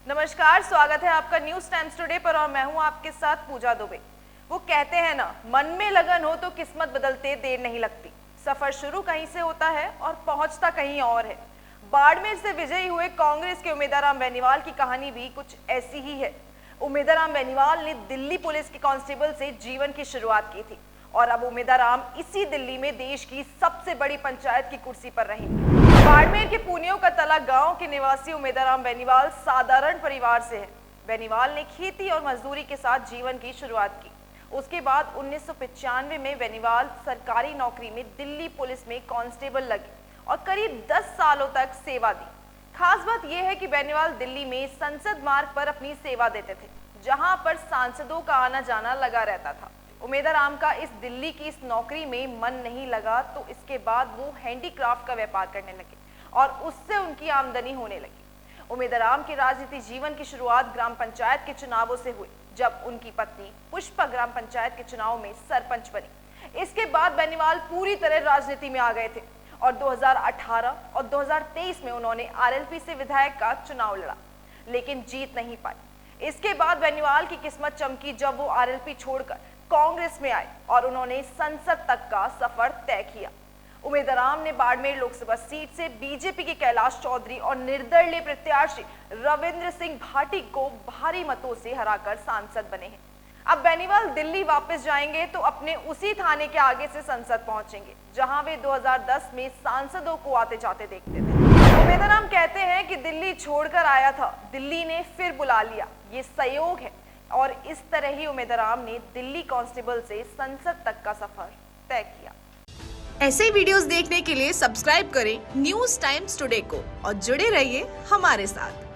नमस्कार, स्वागत है आपका न्यूज टाइम्स टुडे पर और मैं हूं आपके साथ पूजा दुबे। वो कहते हैं ना, मन में लगन हो तो किस्मत बदलते देर नहीं लगती। सफर शुरू कहीं से होता है और पहुंचता कहीं और है। बाड़मेर से विजयी हुए कांग्रेस के उम्मीदवार बेनीवाल की कहानी भी कुछ ऐसी ही है। उम्मीदवार बेनीवाल ने दिल्ली पुलिस के कांस्टेबल से जीवन की शुरुआत की थी और अब उम्मीदवार इसी दिल्ली में देश की सबसे बड़ी पंचायत की कुर्सी पर रहेंगे। बाड़मेर के पुनियो का तला गांव के निवासी उम्मीदवार बेनीवाल साधारण परिवार से है। बेनीवाल ने खेती और मजदूरी के साथ जीवन की शुरुआत की। उसके बाद 1995 में बेनीवाल सरकारी नौकरी में दिल्ली पुलिस में कांस्टेबल लगे और करीब 10 सालों तक सेवा दी। खास बात यह है कि बेनीवाल दिल्ली में संसद मार्ग पर अपनी सेवा देते थे, जहां पर सांसदों का आना जाना लगा रहता था। उम्मीदवार का इस दिल्ली की इस नौकरी में मन नहीं लगा तो इसके बाद वो हैंडीक्राफ्ट का व्यापार करने लगे और उससे उनकी आमदनी होने लगी। उम्मीदवार की राजनीति जीवन की शुरुआत ग्राम पंचायत के चुनावों से हुई, जब उनकी पत्नी पुष्पा ग्राम पंचायत के चुनाव में सरपंच बनी। इसके बाद बेनीवाल पूरी तरह राजनीति में आ गए थे और 2018 और 2023 में उन्होंने आरएलपी से विधायक का चुनाव लड़ा, लेकिन जीत नहीं पाई। इसके बाद बेनीवाल की किस्मत चमकी जब वो आरएलपी छोड़कर कांग्रेस में आए और उन्होंने संसद तक का सफर तय किया। उम्मीदवार ने बाड़मेर लोकसभा सीट से बीजेपी के कैलाश चौधरी और निर्दलीय प्रत्याशी रविंद्र सिंह भाटी को भारी मतों से हराकर सांसद बने हैं। अब बेनीवाल दिल्ली वापस जाएंगे तो अपने उसी थाने के आगे से संसद पहुंचेंगे, जहां वे 2010 में सांसदों को आते जाते देखते थे। उम्मीदवार कहते हैं कि दिल्ली छोड़कर आया था, दिल्ली ने फिर बुला लिया। ये संयोग है और इस तरह ही उम्मीदवार ने दिल्ली कांस्टेबल से संसद तक का सफर तय किया। ऐसे वीडियोस देखने के लिए सब्सक्राइब करें न्यूज टाइम्स टुडे को और जुड़े रहिए हमारे साथ।